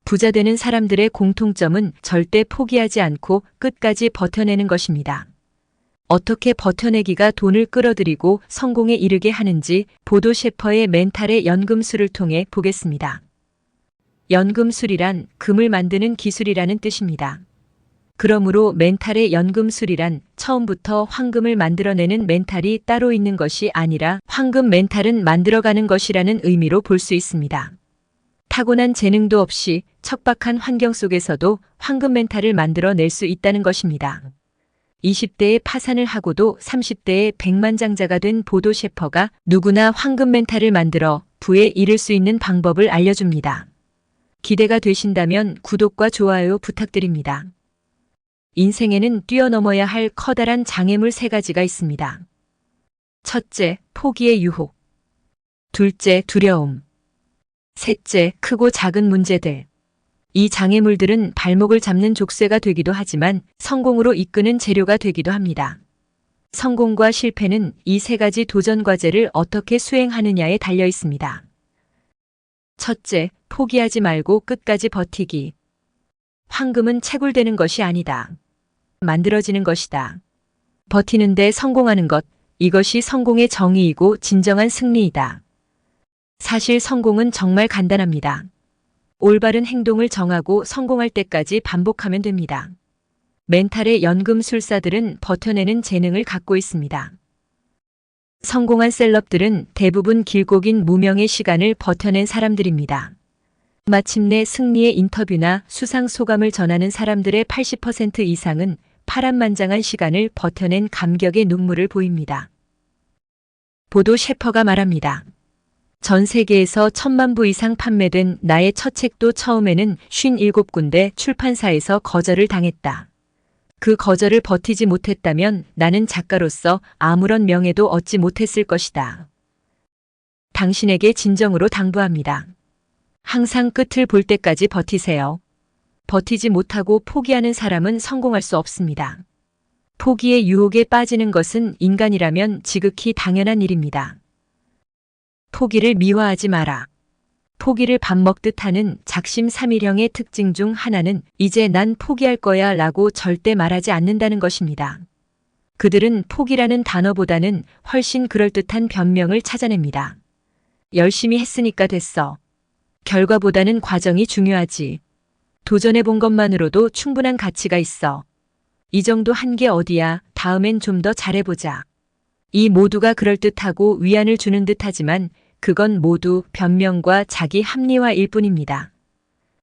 부자 되는 사람들의 공통점은 절대 포기하지 않고 끝까지 버텨내는 것입니다. 어떻게 버텨내기가 돈을 끌어들이고 성공에 이르게 하는지 보도 셰퍼의 멘탈의 연금술을 통해 보겠습니다. 연금술이란 금을 만드는 기술이라는 뜻입니다. 그러므로 멘탈의 연금술이란 처음부터 황금을 만들어내는 멘탈이 따로 있는 것이 아니라 황금 멘탈은 만들어가는 것이라는 의미로 볼 수 있습니다. 타고난 재능도 없이 척박한 환경 속에서도 황금 멘탈을 만들어낼 수 있다는 것입니다. 20대에 파산을 하고도 30대에 백만장자가 된 보도 셰퍼가 누구나 황금 멘탈을 만들어 부에 이를 수 있는 방법을 알려줍니다. 기대가 되신다면 구독과 좋아요 부탁드립니다. 인생에는 뛰어넘어야 할 커다란 장애물 3가지가 있습니다. 첫째, 포기의 유혹. 둘째, 두려움. 셋째, 크고 작은 문제들. 이 장애물들은 발목을 잡는 족쇄가 되기도 하지만 성공으로 이끄는 재료가 되기도 합니다. 성공과 실패는 이 3가지 도전 과제를 어떻게 수행하느냐에 달려 있습니다. 첫째, 포기하지 말고 끝까지 버티기. 황금은 채굴되는 것이 아니다. 만들어지는 것이다. 버티는데 성공하는 것, 이것이 성공의 정의이고 진정한 승리이다. 사실 성공은 정말 간단합니다. 올바른 행동을 정하고 성공할 때까지 반복하면 됩니다. 멘탈의 연금술사들은 버텨내는 재능을 갖고 있습니다. 성공한 셀럽들은 대부분 길고 긴 무명의 시간을 버텨낸 사람들입니다. 마침내 승리의 인터뷰나 수상 소감을 전하는 사람들의 80% 이상은 파란만장한 시간을 버텨낸 감격의 눈물을 보입니다. 보도 셰퍼가 말합니다. 전 세계에서 1000만 부 이상 판매된 나의 첫 책도 처음에는 57군데 출판사에서 거절을 당했다. 그 거절을 버티지 못했다면 나는 작가로서 아무런 명예도 얻지 못했을 것이다. 당신에게 진정으로 당부합니다. 항상 끝을 볼 때까지 버티세요. 버티지 못하고 포기하는 사람은 성공할 수 없습니다. 포기의 유혹에 빠지는 것은 인간이라면 지극히 당연한 일입니다. 포기를 미화하지 마라. 포기를 밥 먹듯 하는 작심삼일형의 특징 중 하나는 이제 난 포기할 거야 라고 절대 말하지 않는다는 것입니다. 그들은 포기라는 단어보다는 훨씬 그럴듯한 변명을 찾아냅니다. 열심히 했으니까 됐어. 결과보다는 과정이 중요하지. 도전해본 것만으로도 충분한 가치가 있어. 이 정도 한 게 어디야. 다음엔 좀 더 잘해보자. 이 모두가 그럴듯하고 위안을 주는 듯하지만 그건 모두 변명과 자기 합리화일 뿐입니다.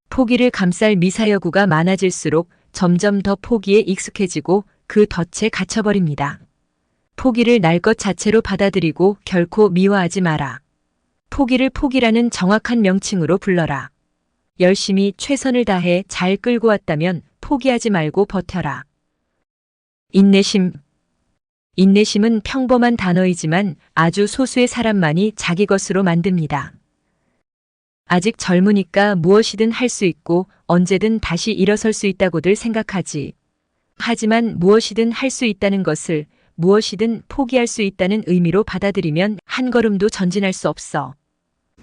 포기를 감쌀 미사여구가 많아질수록 점점 더 포기에 익숙해지고 그 덫에 갇혀버립니다. 포기를 날 것 자체로 받아들이고 결코 미화하지 마라. 포기를 포기라는 정확한 명칭으로 불러라. 열심히 최선을 다해 잘 끌고 왔다면 포기하지 말고 버텨라. 인내심. 인내심은 평범한 단어이지만 아주 소수의 사람만이 자기 것으로 만듭니다. 아직 젊으니까 무엇이든 할 수 있고 언제든 다시 일어설 수 있다고들 생각하지. 하지만 무엇이든 할 수 있다는 것을 무엇이든 포기할 수 있다는 의미로 받아들이면 한 걸음도 전진할 수 없어.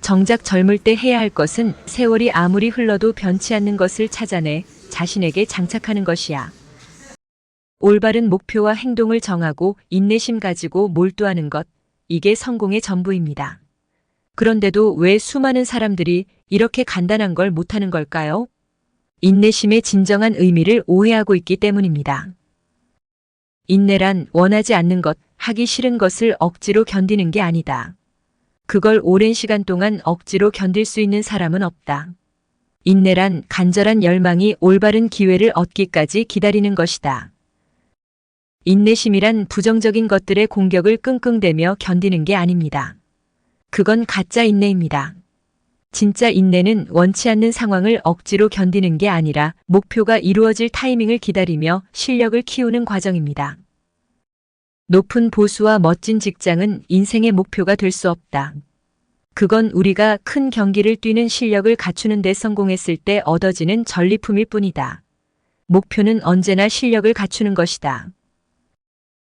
정작 젊을 때 해야 할 것은 세월이 아무리 흘러도 변치 않는 것을 찾아내 자신에게 장착하는 것이야. 올바른 목표와 행동을 정하고 인내심 가지고 몰두하는 것, 이게 성공의 전부입니다. 그런데도 왜 수많은 사람들이 이렇게 간단한 걸 못하는 걸까요? 인내심의 진정한 의미를 오해하고 있기 때문입니다. 인내란 원하지 않는 것, 하기 싫은 것을 억지로 견디는 게 아니다. 그걸 오랜 시간 동안 억지로 견딜 수 있는 사람은 없다. 인내란 간절한 열망이 올바른 기회를 얻기까지 기다리는 것이다. 인내심이란 부정적인 것들의 공격을 끙끙대며 견디는 게 아닙니다. 그건 가짜 인내입니다. 진짜 인내는 원치 않는 상황을 억지로 견디는 게 아니라 목표가 이루어질 타이밍을 기다리며 실력을 키우는 과정입니다. 높은 보수와 멋진 직장은 인생의 목표가 될 수 없다. 그건 우리가 큰 경기를 뛰는 실력을 갖추는 데 성공했을 때 얻어지는 전리품일 뿐이다. 목표는 언제나 실력을 갖추는 것이다.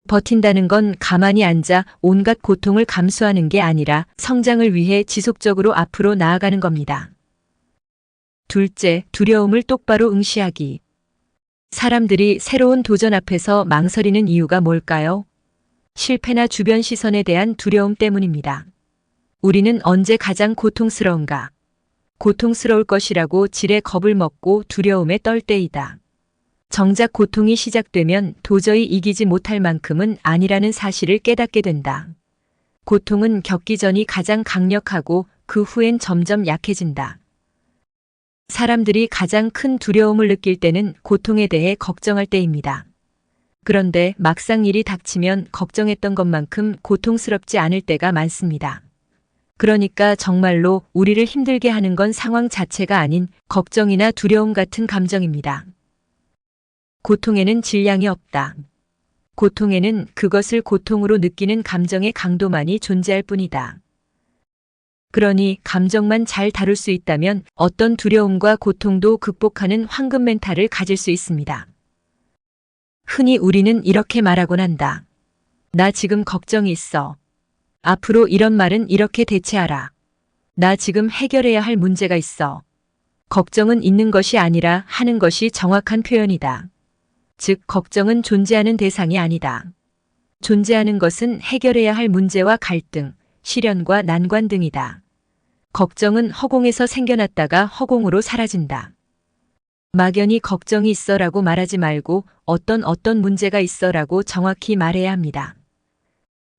버틴다는 건 가만히 앉아 온갖 고통을 감수하는 게 아니라 성장을 위해 지속적으로 앞으로 나아가는 겁니다. 둘째, 두려움을 똑바로 응시하기. 사람들이 새로운 도전 앞에서 망설이는 이유가 뭘까요? 실패나 주변 시선에 대한 두려움 때문입니다. 우리는 언제 가장 고통스러운가? 고통스러울 것이라고 지레 겁을 먹고 두려움에 떨 때이다. 정작 고통이 시작되면 도저히 이기지 못할 만큼은 아니라는 사실을 깨닫게 된다. 고통은 겪기 전이 가장 강력하고 그 후엔 점점 약해진다. 사람들이 가장 큰 두려움을 느낄 때는 고통에 대해 걱정할 때입니다. 그런데 막상 일이 닥치면 걱정했던 것만큼 고통스럽지 않을 때가 많습니다. 그러니까 정말로 우리를 힘들게 하는 건 상황 자체가 아닌 걱정이나 두려움 같은 감정입니다. 고통에는 질량이 없다. 고통에는 그것을 고통으로 느끼는 감정의 강도만이 존재할 뿐이다. 그러니 감정만 잘 다룰 수 있다면 어떤 두려움과 고통도 극복하는 황금 멘탈을 가질 수 있습니다. 흔히 우리는 이렇게 말하곤 한다. 나 지금 걱정이 있어. 앞으로 이런 말은 이렇게 대체하라. 나 지금 해결해야 할 문제가 있어. 걱정은 있는 것이 아니라 하는 것이 정확한 표현이다. 즉, 걱정은 존재하는 대상이 아니다. 존재하는 것은 해결해야 할 문제와 갈등, 시련과 난관 등이다. 걱정은 허공에서 생겨났다가 허공으로 사라진다. 막연히 걱정이 있어라고 말하지 말고 어떤 문제가 있어라고 정확히 말해야 합니다.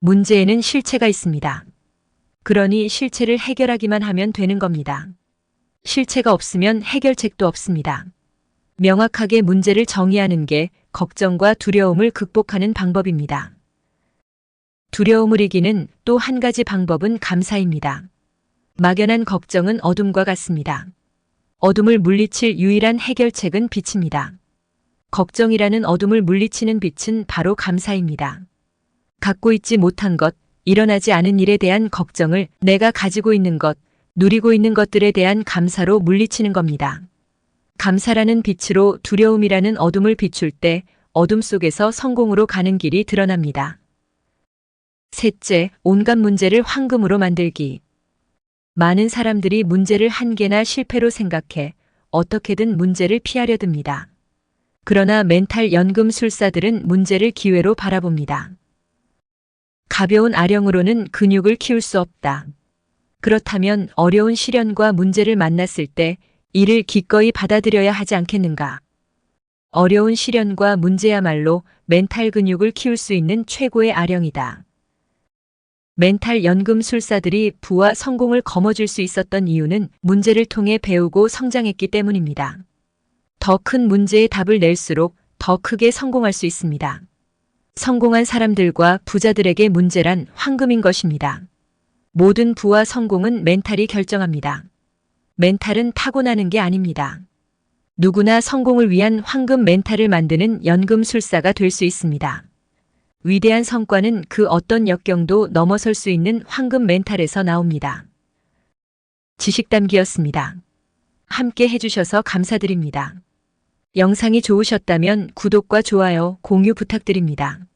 문제에는 실체가 있습니다. 그러니 실체를 해결하기만 하면 되는 겁니다. 실체가 없으면 해결책도 없습니다. 명확하게 문제를 정의하는 게 걱정과 두려움을 극복하는 방법입니다. 두려움을 이기는 또 한 가지 방법은 감사입니다. 막연한 걱정은 어둠과 같습니다. 어둠을 물리칠 유일한 해결책은 빛입니다. 걱정이라는 어둠을 물리치는 빛은 바로 감사입니다. 갖고 있지 못한 것, 일어나지 않은 일에 대한 걱정을 내가 가지고 있는 것, 누리고 있는 것들에 대한 감사로 물리치는 겁니다. 감사라는 빛으로 두려움이라는 어둠을 비출 때 어둠 속에서 성공으로 가는 길이 드러납니다. 셋째, 온갖 문제를 황금으로 만들기. 많은 사람들이 문제를 한계나 실패로 생각해 어떻게든 문제를 피하려 듭니다. 그러나 멘탈 연금술사들은 문제를 기회로 바라봅니다. 가벼운 아령으로는 근육을 키울 수 없다. 그렇다면 어려운 시련과 문제를 만났을 때 이를 기꺼이 받아들여야 하지 않겠는가? 어려운 시련과 문제야말로 멘탈 근육을 키울 수 있는 최고의 아령이다. 멘탈 연금술사들이 부와 성공을 거머쥘 수 있었던 이유는 문제를 통해 배우고 성장했기 때문입니다. 더 큰 문제의 답을 낼수록 더 크게 성공할 수 있습니다. 성공한 사람들과 부자들에게 문제란 황금인 것입니다. 모든 부와 성공은 멘탈이 결정합니다. 멘탈은 타고나는 게 아닙니다. 누구나 성공을 위한 황금 멘탈을 만드는 연금술사가 될 수 있습니다. 위대한 성과는 그 어떤 역경도 넘어설 수 있는 황금 멘탈에서 나옵니다. 지식담기였습니다. 함께 해주셔서 감사드립니다. 영상이 좋으셨다면 구독과 좋아요, 공유 부탁드립니다.